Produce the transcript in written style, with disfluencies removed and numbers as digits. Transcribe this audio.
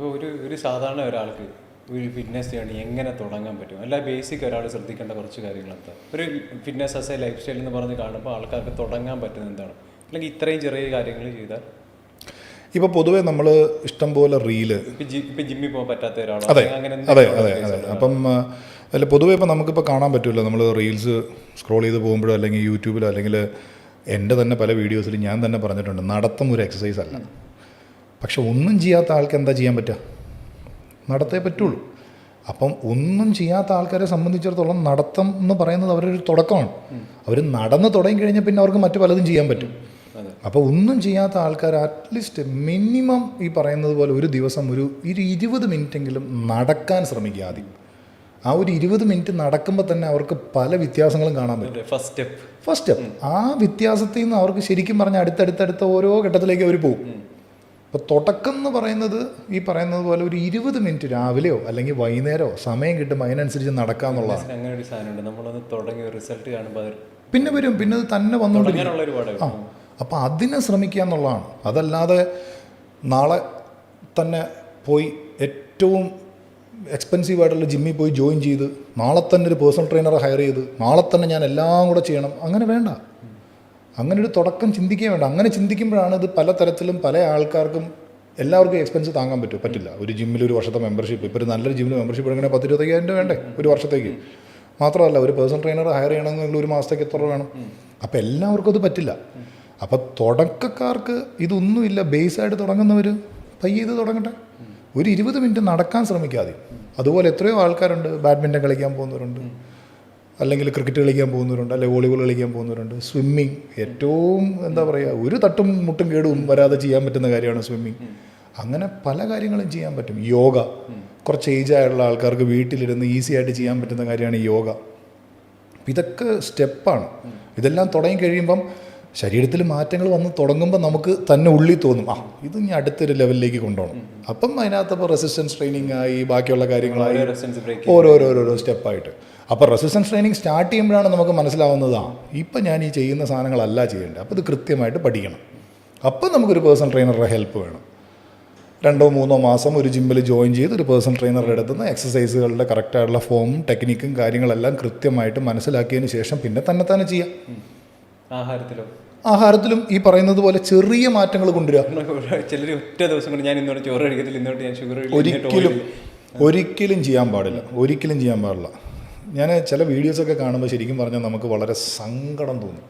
ഒരു സാധാരണ ഒരാൾക്ക് ഒരു ഫിറ്റ്നസ് ജേണി എങ്ങനെ തുടങ്ങാൻ പറ്റും? അല്ല ബേസിക് ഒരാൾ ശ്രദ്ധിക്കേണ്ട കുറച്ച് കാര്യങ്ങൾ എന്താ? ഒരു fitness as A life style എന്ന് പറഞ്ഞ് കാണുമ്പോൾ ആൾക്കാർക്ക് തുടങ്ങാൻ പറ്റുന്നത് എന്താണ്? അല്ലെങ്കിൽ ഇത്രയും ചെറിയ കാര്യങ്ങൾ ചെയ്താൽ ഇപ്പോൾ പൊതുവേ നമ്മൾ ഇഷ്ടംപോലെ റീല് ഇപ്പം ജിമ്മിൽ പോകാൻ പറ്റാത്ത ഒരാളോ അതെ അങ്ങനെ അതെ അതെ അതെ അപ്പം അല്ല പൊതുവേ ഇപ്പം നമുക്കിപ്പോൾ കാണാൻ പറ്റുമല്ലോ, നമ്മൾ റീൽസ് സ്ക്രോൾ ചെയ്ത് പോകുമ്പോഴോ അല്ലെങ്കിൽ യൂട്യൂബിലോ അല്ലെങ്കിൽ എൻ്റെ തന്നെ പല വീഡിയോസിൽ ഞാൻ തന്നെ പറഞ്ഞിട്ടുണ്ട്, നടത്തം ഒരു എക്സസൈസ് അല്ല. പക്ഷെ ഒന്നും ചെയ്യാത്ത ആൾക്ക് എന്താ ചെയ്യാൻ പറ്റുക? നടത്തേ പറ്റുള്ളൂ. അപ്പം ഒന്നും ചെയ്യാത്ത ആൾക്കാരെ സംബന്ധിച്ചിടത്തോളം നടത്തം എന്ന് പറയുന്നത് അവരൊരു തുടക്കമാണ്. അവർ നടന്ന് തുടങ്ങി കഴിഞ്ഞാൽ പിന്നെ അവർക്ക് മറ്റു പലതും ചെയ്യാൻ പറ്റും. അപ്പോൾ ഒന്നും ചെയ്യാത്ത ആൾക്കാർ അറ്റ്ലീസ്റ്റ് മിനിമം ഈ പറയുന്നത് പോലെ ഒരു ദിവസം ഒരു 20 മിനിറ്റെങ്കിലും നടക്കാൻ ശ്രമിക്കുക ആദ്യം. ആ ഒരു 20 മിനിറ്റ് നടക്കുമ്പോൾ തന്നെ അവർക്ക് പല വ്യത്യാസങ്ങളും കാണാൻ പറ്റും. ഫസ്റ്റ് സ്റ്റെപ്പ് ആ വ്യത്യാസത്തിൽ നിന്ന് അവർക്ക് ശരിക്കും പറഞ്ഞാൽ അടുത്തടുത്ത ഓരോ ഘട്ടത്തിലേക്ക് അവർ പോകും. അപ്പോൾ തുടക്കം എന്ന് പറയുന്നത് ഈ പറയുന്നത് പോലെ ഒരു 20 മിനിറ്റ് രാവിലെയോ അല്ലെങ്കിൽ വൈകുന്നേരമോ സമയം കിട്ടുമ്പോൾ അതിനനുസരിച്ച് നടക്കാന്നുള്ളതാണ്. അങ്ങനെ ഒരു സാധനമുണ്ട്, നമ്മളൊന്ന് തുടങ്ങിയ റിസൾട്ട് കാണുമ്പോൾ പിന്നെ വരും, പിന്നെ അത് തന്നെ വന്നുകൊണ്ടിരിക്കും. അപ്പോൾ അതിനെ ശ്രമിക്കുക എന്നുള്ളതാണ്. അതല്ലാതെ നാളെ തന്നെ പോയി ഏറ്റവും എക്സ്പെൻസീവായിട്ടുള്ള ജിമ്മിൽ പോയി ജോയിൻ ചെയ്ത് നാളെ തന്നെ ഒരു പേഴ്സണൽ ട്രെയിനറെ ഹയർ ചെയ്ത് നാളെ തന്നെ ഞാൻ എല്ലാം കൂടെ ചെയ്യണം, അങ്ങനെ വേണ്ട. അങ്ങനെ ഒരു തുടക്കം ചിന്തിക്കാൻ വേണ്ട. അങ്ങനെ ചിന്തിക്കുമ്പോഴാണ് ഇത് പല തരത്തിലും പല ആൾക്കാർക്കും എല്ലാവർക്കും എക്സ്പെൻസ് താങ്ങാൻ പറ്റില്ല. ഒരു ജിമ്മിൽ ഒരു വർഷത്തെ മെമ്പർഷിപ്പ്, ഇപ്പോൾ ഒരു നല്ലൊരു ജിമ്മിൽ മെമ്പർഷിപ്പ് എടുക്കണമെങ്കിൽ 10-25,000 രൂപ വേണ്ടേ ഒരു വർഷത്തേക്ക്? മാത്രമല്ല ഒരു പേഴ്സണൽ ട്രെയിനർ ഹയർ ചെയ്യണമെങ്കിൽ ഒരു മാസത്തേക്ക് എത്ര വേണം? അപ്പോൾ എല്ലാവർക്കും അത് പറ്റില്ല. അപ്പോൾ തുടക്കക്കാർക്ക് ഇതൊന്നുമില്ല, ബേസായിട്ട് തുടങ്ങുന്നവർ പയ്യെ ഇത് തുടങ്ങട്ടെ. ഒരു 20 മിനിറ്റ് നടക്കാൻ ശ്രമിക്കാതെ. അതുപോലെ എത്രയോ ആൾക്കാരുണ്ട് ബാഡ്മിൻ്റൺ കളിക്കാൻ പോകുന്നവരുണ്ട്, അല്ലെങ്കിൽ ക്രിക്കറ്റ് കളിക്കാൻ പോകുന്നവരുണ്ട്, അല്ലെങ്കിൽ വോളിബോൾ കളിക്കാൻ പോകുന്നവരുണ്ട്. സ്വിമ്മിങ് ഏറ്റവും എന്താ പറയുക, ഒരു തട്ടും മുട്ടും കേടും വരാതെ ചെയ്യാൻ പറ്റുന്ന കാര്യമാണ് സ്വിമ്മിങ്. അങ്ങനെ പല കാര്യങ്ങളും ചെയ്യാൻ പറ്റും. യോഗ കുറച്ച് ഏജായുള്ള ആൾക്കാർക്ക് വീട്ടിലിരുന്ന് ഈസി ആയിട്ട് ചെയ്യാൻ പറ്റുന്ന കാര്യമാണ് യോഗ. ഇതൊക്കെ സ്റ്റെപ്പാണ്. ഇതെല്ലാം തുടങ്ങി കഴിയുമ്പം ശരീരത്തിൽ മാറ്റങ്ങൾ വന്ന് തുടങ്ങുമ്പോൾ നമുക്ക് തന്നെ ഉള്ളിൽ തോന്നും, ഇത് ഞാൻ അടുത്തൊരു ലെവലിലേക്ക് കൊണ്ടുപോകണം. അപ്പം അതിനകത്തപ്പോൾ റെസിസ്റ്റൻസ് ട്രെയിനിങ് ആയി, ബാക്കിയുള്ള കാര്യങ്ങളായി, ഓരോരോ സ്റ്റെപ്പായിട്ട്. അപ്പോൾ റെസിസ്റ്റൻസ് ട്രെയിനിങ് സ്റ്റാർട്ട് ചെയ്യുമ്പോഴാണ് നമുക്ക് മനസ്സിലാവുന്നത്, ഇപ്പം ഞാൻ ഈ ചെയ്യുന്ന സാധനങ്ങളല്ല ചെയ്യേണ്ടത്. അപ്പോൾ ഇത് കൃത്യമായിട്ട് പഠിക്കണം. അപ്പം നമുക്കൊരു പേഴ്സണൽ ട്രെയിനറുടെ ഹെൽപ്പ് വേണം. 2-3 മാസം ഒരു ജിമ്മിൽ ജോയിൻ ചെയ്ത് ഒരു പേഴ്സണൽ ട്രെയിനറുടെ അടുത്തുനിന്ന് എക്സസൈസുകളുടെ കറക്റ്റായിട്ടുള്ള ഫോമും ടെക്നിക്കും കാര്യങ്ങളെല്ലാം കൃത്യമായിട്ട് മനസ്സിലാക്കിയതിന് ശേഷം പിന്നെ തന്നെ ചെയ്യാം. ആഹാരത്തിലും ഈ പറയുന്നത് പോലെ ചെറിയ മാറ്റങ്ങൾ കൊണ്ടുവരിക. ഒരിക്കലും ചെയ്യാൻ പാടില്ല. ഞാൻ ചില വീഡിയോസൊക്കെ കാണുമ്പോൾ ശരിക്കും പറഞ്ഞാൽ നമുക്ക് വളരെ സങ്കടം തോന്നും.